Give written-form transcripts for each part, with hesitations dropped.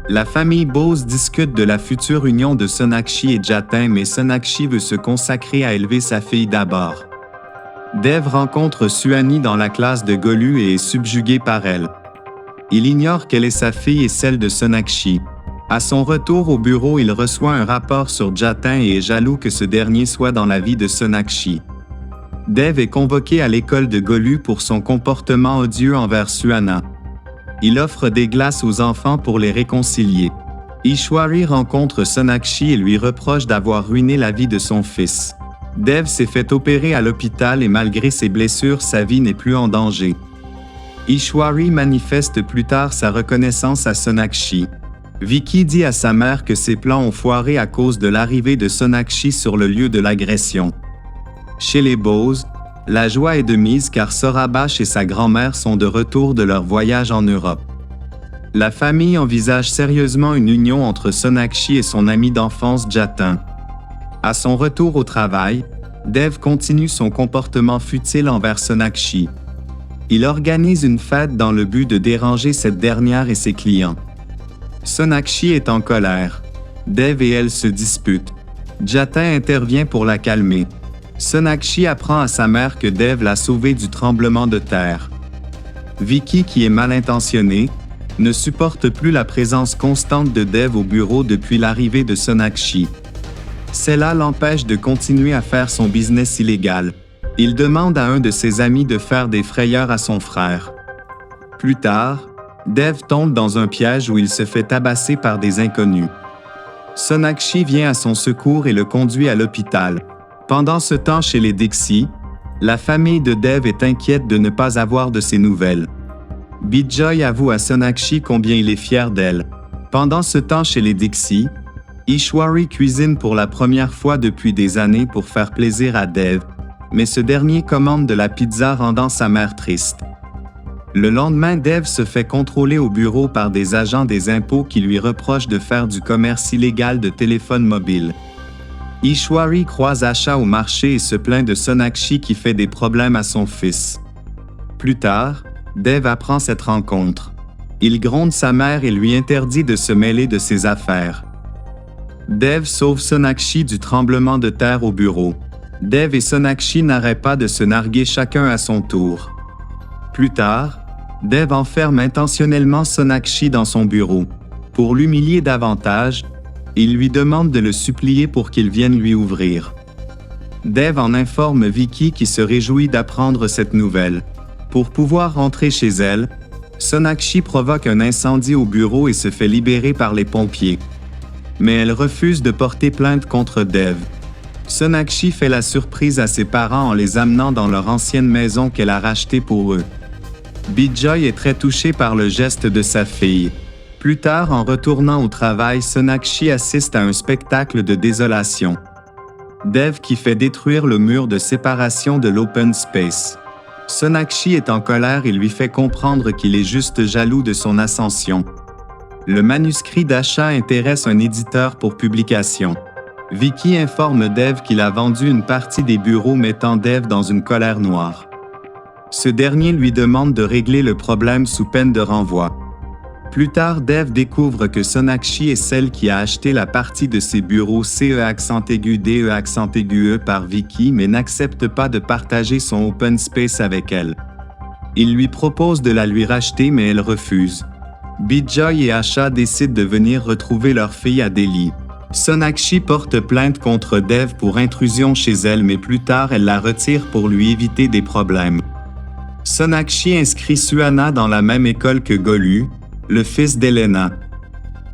La famille Bose discute de la future union de Sonakshi et Jatin, mais Sonakshi veut se consacrer à élever sa fille d'abord. Dev rencontre Suhani dans la classe de Golu et est subjugué par elle. Il ignore qu'elle est sa fille et celle de Sonakshi. À son retour au bureau, il reçoit un rapport sur Jatin et est jaloux que ce dernier soit dans la vie de Sonakshi. Dev est convoqué à l'école de Golu pour son comportement odieux envers Suhana. Il offre des glaces aux enfants pour les réconcilier. Ishwari rencontre Sonakshi et lui reproche d'avoir ruiné la vie de son fils. Dev s'est fait opérer à l'hôpital et malgré ses blessures, sa vie n'est plus en danger. Ishwari manifeste plus tard sa reconnaissance à Sonakshi. Vicky dit à sa mère que ses plans ont foiré à cause de l'arrivée de Sonakshi sur le lieu de l'agression. Chez les Bose, la joie est de mise car Saurabh et sa grand-mère sont de retour de leur voyage en Europe. La famille envisage sérieusement une union entre Sonakshi et son ami d'enfance Jatin. À son retour au travail, Dev continue son comportement futile envers Sonakshi. Il organise une fête dans le but de déranger cette dernière et ses clients. Sonakshi est en colère. Dev et elle se disputent. Jatin intervient pour la calmer. Sonakshi apprend à sa mère que Dev l'a sauvée du tremblement de terre. Vicky, qui est mal intentionnée, ne supporte plus la présence constante de Dev au bureau depuis l'arrivée de Sonakshi. Cela l'empêche de continuer à faire son business illégal. Il demande à un de ses amis de faire des frayeurs à son frère. Plus tard, Dev tombe dans un piège où il se fait tabasser par des inconnus. Sonakshi vient à son secours et le conduit à l'hôpital. Pendant ce temps chez les Dixie, la famille de Dev est inquiète de ne pas avoir de ses nouvelles. Bijoy avoue à Sonakshi combien il est fier d'elle. Pendant ce temps chez les Dixie, Ishwari cuisine pour la première fois depuis des années pour faire plaisir à Dev, mais ce dernier commande de la pizza rendant sa mère triste. Le lendemain, Dev se fait contrôler au bureau par des agents des impôts qui lui reprochent de faire du commerce illégal de téléphones mobiles. Ishwari croise Asha au marché et se plaint de Sonakshi qui fait des problèmes à son fils. Plus tard, Dev apprend cette rencontre. Il gronde sa mère et lui interdit de se mêler de ses affaires. Dev sauve Sonakshi du tremblement de terre au bureau. Dev et Sonakshi n'arrêtent pas de se narguer chacun à son tour. Plus tard, Dev enferme intentionnellement Sonakshi dans son bureau. Pour l'humilier davantage, il lui demande de le supplier pour qu'il vienne lui ouvrir. Dev en informe Vicky qui se réjouit d'apprendre cette nouvelle. Pour pouvoir rentrer chez elle, Sonakshi provoque un incendie au bureau et se fait libérer par les pompiers. Mais elle refuse de porter plainte contre Dev. Sonakshi fait la surprise à ses parents en les amenant dans leur ancienne maison qu'elle a rachetée pour eux. Bijoy est très touché par le geste de sa fille. Plus tard, en retournant au travail, Sonakshi assiste à un spectacle de désolation. Dev qui fait détruire le mur de séparation de l'open space. Sonakshi est en colère et lui fait comprendre qu'il est juste jaloux de son ascension. Le manuscrit d'achat intéresse un éditeur pour publication. Vicky informe Dev qu'il a vendu une partie des bureaux mettant Dev dans une colère noire. Ce dernier lui demande de régler le problème sous peine de renvoi. Plus tard, Dev découvre que Sonakshi est celle qui a acheté la partie de ses bureaux CE_DE_ par Vicky mais n'accepte pas de partager son open space avec elle. Il lui propose de la lui racheter mais elle refuse. Bijoy et Asha décident de venir retrouver leur fille à Delhi. Sonakshi porte plainte contre Dev pour intrusion chez elle mais plus tard elle la retire pour lui éviter des problèmes. Sonakshi inscrit Suhana dans la même école que Golu, le fils d'Elena.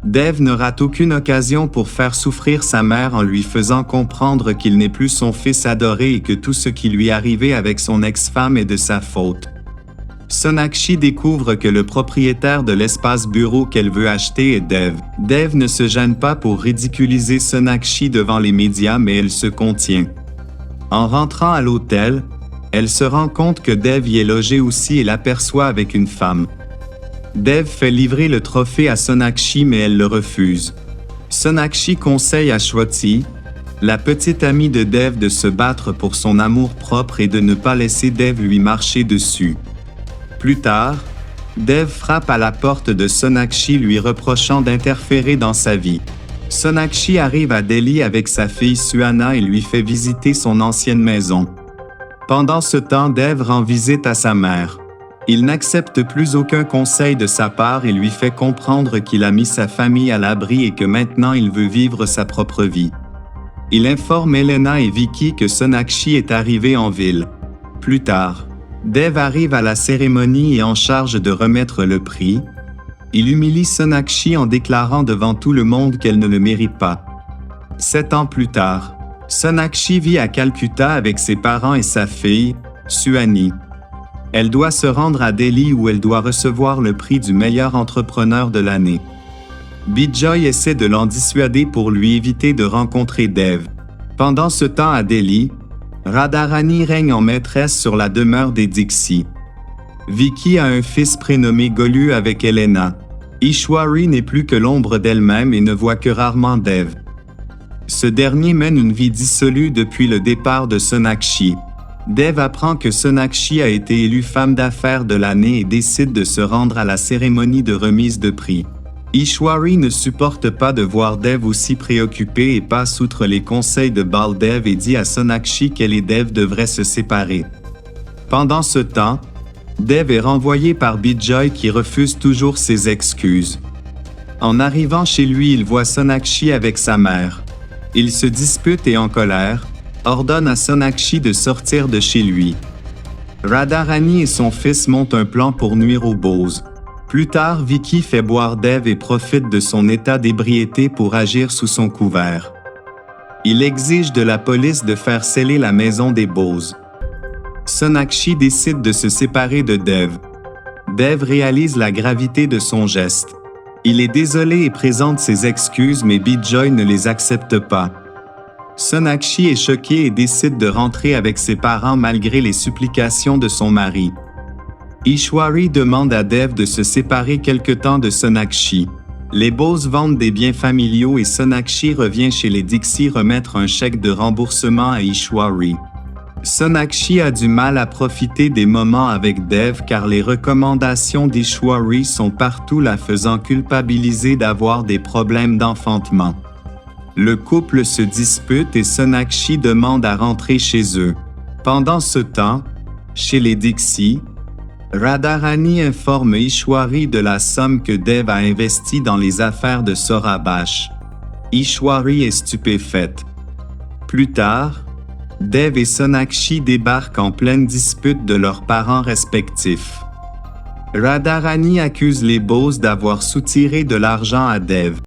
Dev ne rate aucune occasion pour faire souffrir sa mère en lui faisant comprendre qu'il n'est plus son fils adoré et que tout ce qui lui est arrivé avec son ex-femme est de sa faute. Sonakshi découvre que le propriétaire de l'espace bureau qu'elle veut acheter est Dev. Dev ne se gêne pas pour ridiculiser Sonakshi devant les médias mais elle se contient. En rentrant à l'hôtel, elle se rend compte que Dev y est logé aussi et l'aperçoit avec une femme. Dev fait livrer le trophée à Sonakshi mais elle le refuse. Sonakshi conseille à Shwati, la petite amie de Dev, de se battre pour son amour-propre et de ne pas laisser Dev lui marcher dessus. Plus tard, Dev frappe à la porte de Sonakshi lui reprochant d'interférer dans sa vie. Sonakshi arrive à Delhi avec sa fille Suhana et lui fait visiter son ancienne maison. Pendant ce temps, Dev rend visite à sa mère. Il n'accepte plus aucun conseil de sa part et lui fait comprendre qu'il a mis sa famille à l'abri et que maintenant il veut vivre sa propre vie. Il informe Elena et Vicky que Sonakshi est arrivé en ville. Plus tard, Dev arrive à la cérémonie et en charge de remettre le prix. Il humilie Sonakshi en déclarant devant tout le monde qu'elle ne le mérite pas. 7 ans plus tard, Sonakshi vit à Calcutta avec ses parents et sa fille, Suhani. Elle doit se rendre à Delhi où elle doit recevoir le prix du meilleur entrepreneur de l'année. Bijoy essaie de l'en dissuader pour lui éviter de rencontrer Dev. Pendant ce temps à Delhi, Radharani règne en maîtresse sur la demeure des Dixit. Vicky a un fils prénommé Golu avec Elena. Ishwari n'est plus que l'ombre d'elle-même et ne voit que rarement Dev. Ce dernier mène une vie dissolue depuis le départ de Sonakshi. Dev apprend que Sonakshi a été élue femme d'affaires de l'année et décide de se rendre à la cérémonie de remise de prix. Ishwari ne supporte pas de voir Dev aussi préoccupé et passe outre les conseils de Baldev et dit à Sonakshi qu'elle et Dev devraient se séparer. Pendant ce temps, Dev est renvoyé par Bijoy qui refuse toujours ses excuses. En arrivant chez lui, il voit Sonakshi avec sa mère. Ils se disputent et en colère, ordonne à Sonakshi de sortir de chez lui. Radharani et son fils montent un plan pour nuire aux Bose. Plus tard, Vicky fait boire Dev et profite de son état d'ébriété pour agir sous son couvert. Il exige de la police de faire sceller la maison des Bose. Sonakshi décide de se séparer de Dev. Dev réalise la gravité de son geste. Il est désolé et présente ses excuses, mais Bijoy ne les accepte pas. Sonakshi est choqué et décide de rentrer avec ses parents malgré les supplications de son mari. Ishwari demande à Dev de se séparer quelque temps de Sonakshi. Les Bose vendent des biens familiaux et Sonakshi revient chez les Dixit remettre un chèque de remboursement à Ishwari. Sonakshi a du mal à profiter des moments avec Dev car les recommandations d'Ishwari sont partout la faisant culpabiliser d'avoir des problèmes d'enfantement. Le couple se dispute et Sonakshi demande à rentrer chez eux. Pendant ce temps, chez les Dixit, Radharani informe Ishwari de la somme que Dev a investie dans les affaires de Sorabash. Ishwari est stupéfaite. Plus tard, Dev et Sonakshi débarquent en pleine dispute de leurs parents respectifs. Radharani accuse les Bose d'avoir soutiré de l'argent à Dev.